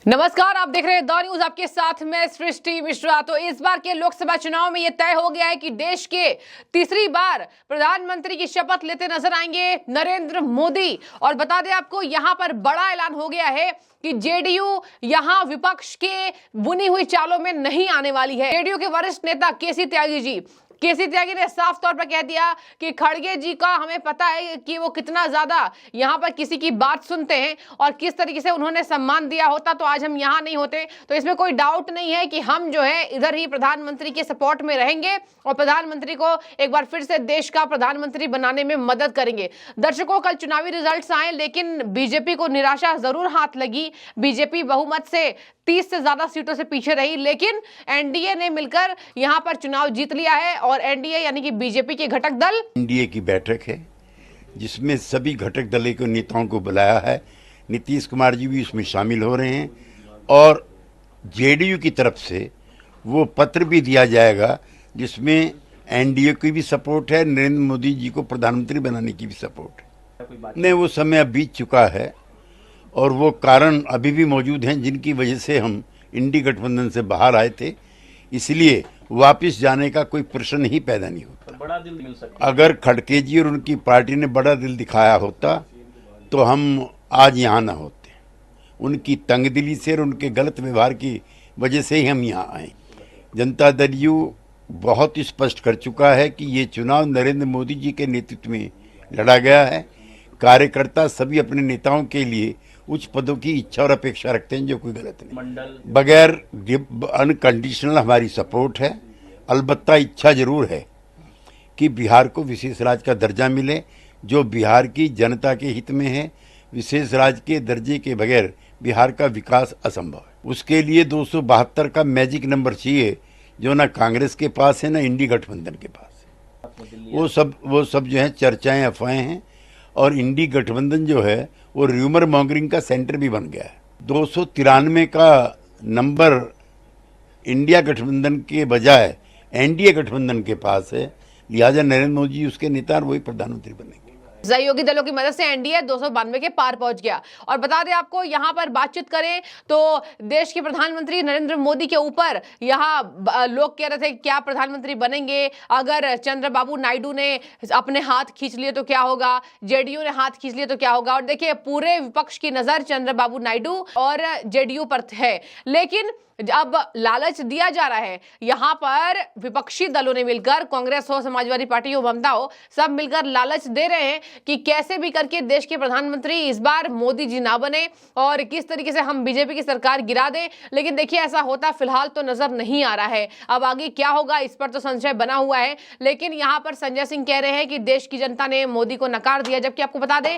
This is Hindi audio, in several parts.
नमस्कार, आप देख रहे हैं द न्यूज, आपके साथ मैं सृष्टि मिश्रा। तो इस बार के लोकसभा चुनाव में यह तय हो गया है कि देश के तीसरी बार प्रधानमंत्री की शपथ लेते नजर आएंगे नरेंद्र मोदी। और बता दें आपको, यहां पर बड़ा ऐलान हो गया है कि जेडीयू यहां विपक्ष के बुनी हुई चालों में नहीं आने वाली है। जेडीयू के वरिष्ठ नेता केसी त्यागी ने साफ तौर पर कह दिया कि खड़गे जी का हमें पता है कि वो कितना ज्यादा यहां पर किसी की बात सुनते हैं और किस तरीके से उन्होंने सम्मान दिया होता तो आज हम यहां नहीं होते। तो इसमें कोई डाउट नहीं है कि हम जो है इधर ही प्रधानमंत्री के सपोर्ट में रहेंगे और प्रधानमंत्री को एक बार फिर से देश का प्रधानमंत्री बनाने में मदद करेंगे। दर्शकों, कल चुनावी रिजल्ट्स आए लेकिन बीजेपी को निराशा जरूर हाथ लगी। बीजेपी बहुमत से 30 से ज्यादा सीटों से पीछे रही, लेकिन एनडीए ने मिलकर यहां पर चुनाव जीत लिया है। और एनडीए यानी कि बीजेपी के घटक दल, एनडीए की बैठक है जिसमें सभी घटक दल के नेताओं को बुलाया है। नीतीश कुमार जी भी उसमें शामिल हो रहे हैं और जेडीयू की तरफ से वो पत्र भी दिया जाएगा जिसमें एनडीए की भी सपोर्ट है, नरेंद्र मोदी जी को प्रधानमंत्री बनाने की भी सपोर्ट है। नहीं, वो समय अब बीत चुका है और वो कारण अभी भी मौजूद हैं जिनकी वजह से हम इंडी गठबंधन से बाहर आए थे, इसलिए वापस जाने का कोई प्रश्न ही पैदा नहीं होता। बड़ा दिल मिल सकता। अगर खड़गे जी और उनकी पार्टी ने बड़ा दिल दिखाया होता तो हम आज यहाँ ना होते। उनकी तंगदिली से और उनके गलत व्यवहार की वजह से ही हम यहाँ आए। जनता दल यू बहुत स्पष्ट कर चुका है कि ये चुनाव नरेंद्र मोदी जी के नेतृत्व में लड़ा गया है। कार्यकर्ता सभी अपने नेताओं के लिए उच्च पदों की इच्छा और अपेक्षा रखते हैं, जो कोई गलत नहीं। मंडल बगैर अनकंडीशनल हमारी सपोर्ट है। अलबत्ता इच्छा जरूर है कि बिहार को विशेष राज्य का दर्जा मिले, जो बिहार की जनता के हित में है। विशेष राज्य के दर्जे के बगैर बिहार का विकास असंभव है। उसके लिए 272 का मैजिक नंबर चाहिए, जो ना कांग्रेस के पास है ना इंडी गठबंधन के पास है। वो सब जो है चर्चाएं, अफवाहें हैं। और इंडी गठबंधन जो है वो र्यूमर मॉन्गरिंग का सेंटर भी बन गया है। 293 का नंबर इंडिया गठबंधन के बजाय एनडीए गठबंधन के पास है, लिहाजा नरेंद्र मोदी उसके नेता और वही प्रधानमंत्री बनेंगे। सहयोगी दलों की मदद से एनडीए 292 के पार पहुंच गया। और बता दें आपको, यहां पर बातचीत करें तो देश के प्रधानमंत्री नरेंद्र मोदी के ऊपर यहां लोग कह रहे थे क्या प्रधानमंत्री बनेंगे, अगर चंद्रबाबू नायडू ने अपने हाथ खींच लिए तो क्या होगा, जेडीयू ने हाथ खींच लिए तो क्या होगा। और देखिए, पूरे विपक्ष की नजर चंद्रबाबू नायडू और जेडीयू पर है, लेकिन अब लालच दिया जा रहा है। यहां पर विपक्षी दलों ने मिलकर, कांग्रेस हो, समाजवादी पार्टी हो, ममता हो, सब मिलकर लालच दे रहे हैं कि कैसे भी करके देश के प्रधानमंत्री इस बार मोदी जी ना बने और किस तरीके से हम बीजेपी की सरकार गिरा दें। लेकिन देखिए, ऐसा होता फिलहाल तो नजर नहीं आ रहा है। अब आगे क्या होगा इस पर तो संशय बना हुआ है। लेकिन यहां पर संजय सिंह कह रहे हैं कि देश की जनता ने मोदी को नकार दिया, जबकि आपको बता दें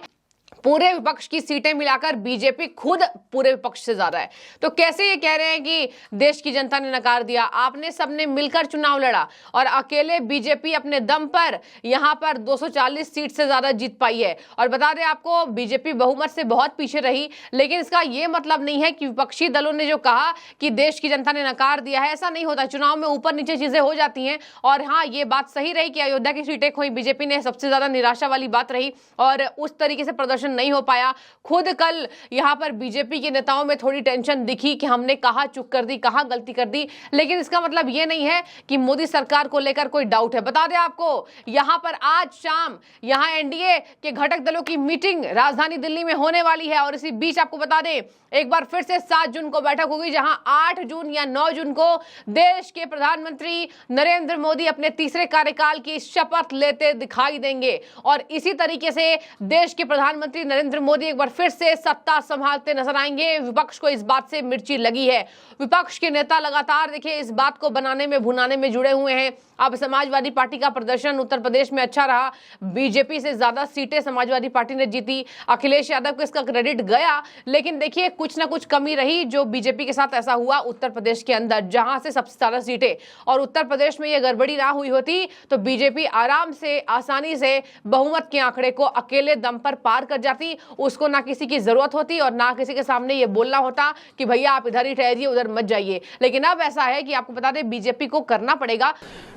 पूरे विपक्ष की सीटें मिलाकर बीजेपी खुद पूरे विपक्ष से ज्यादा है। तो कैसे ये कह रहे हैं कि देश की जनता ने नकार दिया? आपने सबने मिलकर चुनाव लड़ा और अकेले बीजेपी अपने दम पर यहां पर 240 सीट से ज्यादा जीत पाई है। और बता दें आपको, बीजेपी बहुमत से बहुत पीछे रही, लेकिन इसका यह मतलब नहीं है कि विपक्षी दलों ने जो कहा कि देश की जनता ने नकार दिया है, ऐसा नहीं होता। चुनाव में ऊपर नीचे चीजें हो जाती हैं। और हाँ, ये बात सही रही कि अयोध्या की सीटें खोई, बीजेपी ने सबसे ज्यादा निराशा वाली बात रही और उस तरीके से प्रदर्शन नहीं हो पाया। खुद कल यहां पर बीजेपी के नेताओं में थोड़ी टेंशन दिखी कि हमने कहां चूक कर दी, कहां गलती कर दी। लेकिन इसका मतलब यह नहीं है कि मोदी सरकार को लेकर कोई डाउट है। बता दें आपको, यहां पर आज शाम यहां एनडीए के घटक दलों की मीटिंग राजधानी दिल्ली में होने वाली है। और इसी बीच आपको बता दें, एक बार फिर से 7 जून को बैठक होगी, जहां 8 जून या 9 जून को देश के प्रधानमंत्री नरेंद्र मोदी अपने तीसरे कार्यकाल की शपथ लेते दिखाई देंगे। और इसी तरीके से देश के प्रधानमंत्री नरेंद्र मोदी एक बार फिर से सत्ता संभालते नजर आएंगे। विपक्ष को इस बात से मिर्ची लगी है। विपक्ष के नेता लगातार देखिए इस बात को बनाने में, भुनाने में जुड़े हुए हैं। अब समाजवादी पार्टी का प्रदर्शन उत्तर प्रदेश में अच्छा रहा, बीजेपी से ज्यादा सीटें समाजवादी पार्टी ने जीती। अखिलेश यादव को इसका क्रेडिट गया, लेकिन देखिए कुछ ना कुछ कमी रही जो बीजेपी के साथ ऐसा हुआ उत्तर प्रदेश के अंदर, जहां से सबसे ज्यादा सीटें। और उत्तर प्रदेश में यह गड़बड़ी ना हुई होती तो बीजेपी आराम से, आसानी से बहुमत के आंकड़े को अकेले दम पर पार कर जाती। उसको ना किसी की जरूरत होती और ना किसी के सामने ये बोलना होता कि भैया आप इधर ही ठहरिए, उधर मत जाइए। लेकिन अब ऐसा है कि आपको बता दें, बीजेपी को करना पड़ेगा।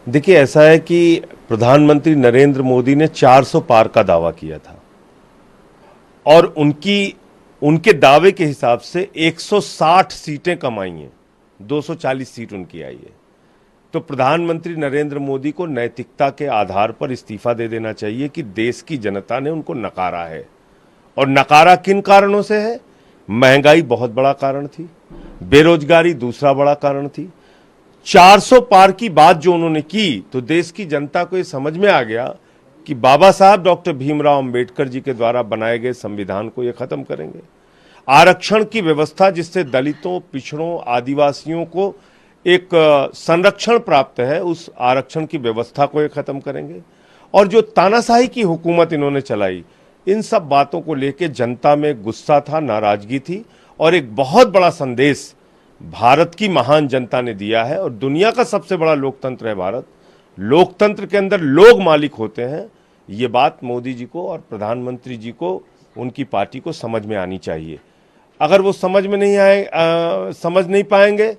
देखिए, ऐसा है कि प्रधानमंत्री नरेंद्र मोदी ने 400 पार का दावा किया था और उनकी उनके दावे के हिसाब से 160 सीटें कम आई हैं, 240 सीट उनकी आई है। तो प्रधानमंत्री नरेंद्र मोदी को नैतिकता के आधार पर इस्तीफा दे देना चाहिए कि देश की जनता ने उनको नकारा है। और नकारा किन कारणों से है? महंगाई बहुत बड़ा कारण थी, बेरोजगारी दूसरा बड़ा कारण थी। 400 पार की बात जो उन्होंने की तो देश की जनता को ये समझ में आ गया कि बाबा साहब डॉक्टर भीमराव अंबेडकर जी के द्वारा बनाए गए संविधान को ये खत्म करेंगे। आरक्षण की व्यवस्था जिससे दलितों, पिछड़ों, आदिवासियों को एक संरक्षण प्राप्त है, उस आरक्षण की व्यवस्था को ये खत्म करेंगे। और जो तानाशाही की हुकूमत इन्होंने चलाई, इन सब बातों को लेकर जनता में गुस्सा था, नाराजगी थी। और एक बहुत बड़ा संदेश भारत की महान जनता ने दिया है। और दुनिया का सबसे बड़ा लोकतंत्र है भारत। लोकतंत्र के अंदर लोग मालिक होते हैं। ये बात मोदी जी को और प्रधानमंत्री जी को, उनकी पार्टी को समझ में आनी चाहिए। अगर वो समझ नहीं पाएंगे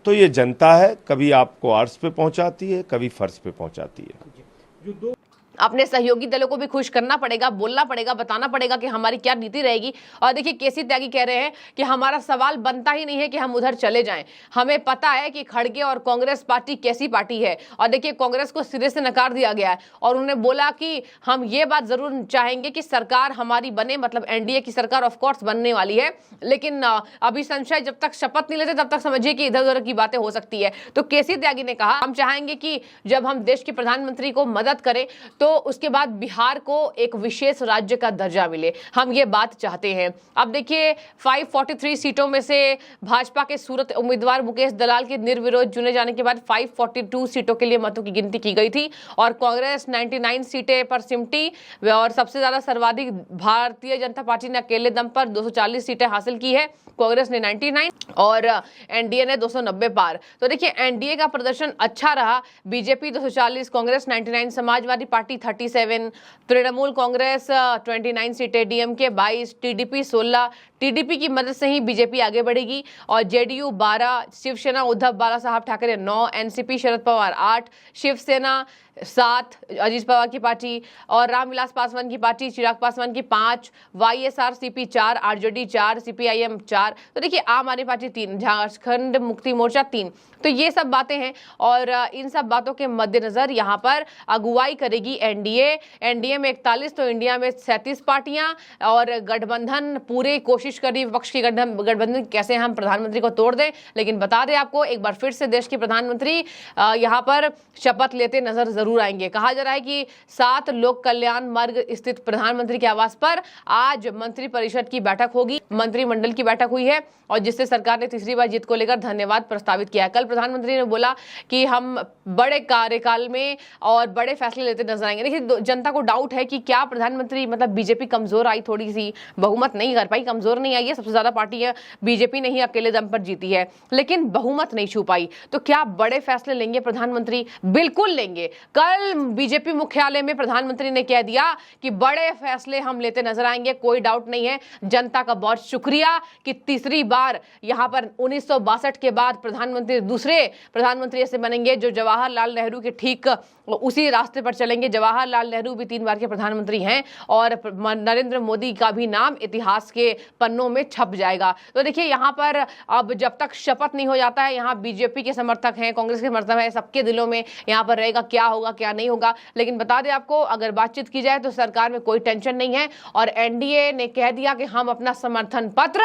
तो ये जनता है, कभी आपको अर्श पे पहुंचाती है, कभी फर्श पे पहुंचाती है। अपने सहयोगी दलों को भी खुश करना पड़ेगा, बोलना पड़ेगा, बताना पड़ेगा कि हमारी क्या नीति रहेगी। और देखिए केसी त्यागी कह रहे हैं कि हमारा सवाल बनता ही नहीं है कि हम उधर चले जाएं। हमें पता है कि खड़गे और कांग्रेस पार्टी कैसी पार्टी है। और देखिए कांग्रेस को सिरे से नकार दिया गया है। और उन्होंने बोला कि हम ये बात जरूर चाहेंगे कि सरकार हमारी बने, मतलब एनडीए की सरकार ऑफकोर्स बनने वाली है, लेकिन अभी संशय, जब तक शपथ नहीं लेते तब तक समझिए कि इधर उधर की बातें हो सकती है। तो केसी त्यागी ने कहा हम चाहेंगे कि जब हम देश के प्रधानमंत्री को मदद करें तो उसके बाद बिहार को एक विशेष राज्य का दर्जा मिले, हम ये बात चाहते हैं। अब देखिए 543 सीटों में से भाजपा के सूरत उम्मीदवार मुकेश दलाल के निर्विरोध चुने जाने के बाद 542 सीटों के लिए मतों की गिनती की गई थी। और कांग्रेस 99 सीटें पर सिमटी। और सबसे ज्यादा सर्वाधिक भारतीय जनता पार्टी ने अकेले दम पर 240 सीटें हासिल की है। कांग्रेस ने 99 और एनडीए ने 290 पार। तो देखिए एनडीए का प्रदर्शन अच्छा रहा। बीजेपी 240, कांग्रेस 99, समाजवादी पार्टी 37, तृणमूल कांग्रेस 29 सीटें, डीएमके 22, टीडीपी 16। टीडीपी की मदद से ही बीजेपी आगे बढ़ेगी। और जेडीयू 12, शिवसेना उद्धव बाला साहब ठाकरे 9, एनसीपी शरद पवार 8, शिवसेना 7, अजीत पवार की पार्टी और रामविलास पासवान की पार्टी, चिराग पासवान की 5, वाईएसआरसीपी 4, आरजेडी 4, सीपीआईएम 4। तो देखिए आम आदमी पार्टी 3, झारखंड मुक्ति मोर्चा 3। तो ये सब बातें हैं। और इन सब बातों के मद्देनजर यहाँ पर अगुवाई करेगी एनडीए। एनडीए में 41 तो इंडिया में 37 पार्टियां। और गठबंधन पूरी कोशिश कर रही है, विपक्ष की गठबंधन कैसे हम प्रधानमंत्री को तोड़ दें। लेकिन बता दें आपको, एक बार फिर से देश के प्रधानमंत्री यहाँ पर शपथ लेते नजर जरूर आएंगे। कहा जा रहा है कि 7 लोक कल्याण मार्ग स्थित प्रधानमंत्री के आवास पर आज मंत्रिपरिषद की बैठक होगी, मंत्रिमंडल की बैठक हुई है। और जिससे सरकार ने तीसरी बार जीत को लेकर धन्यवाद प्रस्तावित किया। कल प्रधानमंत्री ने बोला कि हम बड़े कार्यकाल में और बड़े फैसले लेते नजर आएंगे। देखिए जनता को डाउट है कि क्या प्रधानमंत्री, मतलब बीजेपी कमजोर आई, थोड़ी सी बहुमत नहीं कर पाई, कमजोर नहीं आई है, सबसे ज्यादा पार्टी है बीजेपी ने ही अकेले दम पर जीती है, लेकिन बहुमत नहीं छू पाई। तो क्या बड़े फैसले लेंगे प्रधानमंत्री? बिल्कुल लेंगे। कल बीजेपी मुख्यालय में प्रधानमंत्री ने कह दिया कि बड़े फैसले हम लेते नजर आएंगे, कोई डाउट नहीं है। जनता का बहुत शुक्रिया कि तीसरी बार यहां पर 1962 के बाद प्रधानमंत्री, दूसरे प्रधानमंत्री ऐसे बनेंगे जो जवाहरलाल नेहरू के ठीक उसी रास्ते पर चलेंगे। जवाहरलाल नेहरू भी 3 बार के प्रधानमंत्री हैं और नरेंद्र मोदी का भी नाम इतिहास के पन्नों में छप जाएगा। तो देखिए यहाँ पर अब जब तक शपथ नहीं हो जाता है, यहाँ बीजेपी के समर्थक हैं, कांग्रेस के समर्थक हैं, सबके दिलों में यहाँ पर रहेगा क्या होगा क्या नहीं होगा। लेकिन बता दें आपको, अगर बातचीत की जाए तो सरकार में कोई टेंशन नहीं है। और एनडीए ने कह दिया कि हम अपना समर्थन पत्र,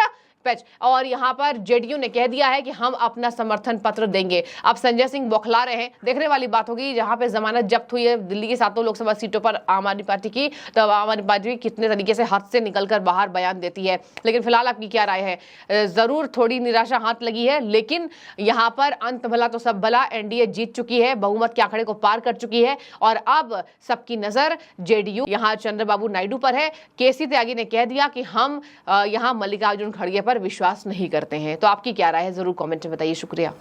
और यहां पर जेडीयू ने कह दिया है कि हम अपना समर्थन पत्र देंगे। अब संजय सिंह बौखला रहे हैं, देखने वाली बात होगी। जहां पे जमानत जब्त हुई है दिल्ली की 7 लोकसभा सीटों पर आम आदमी पार्टी की, तो आम आदमी पार्टी कितने तरीके से हाथ से निकलकर बाहर बयान देती है। लेकिन फिलहाल आपकी क्या राय है? जरूर थोड़ी निराशा हाथ लगी है, लेकिन यहां पर अंत भला तो सब भला, एनडीए जीत चुकी है, बहुमत के आंकड़े को पार कर चुकी है। और अब सबकी नजर जेडीयू, यहां चंद्रबाबू नायडू पर है। केसी त्यागी ने कह दिया कि हम यहां मल्लिकार्जुन खड़गे पर विश्वास नहीं करते हैं। तो आपकी क्या राय है? जरूर कमेंट में बताइए। शुक्रिया।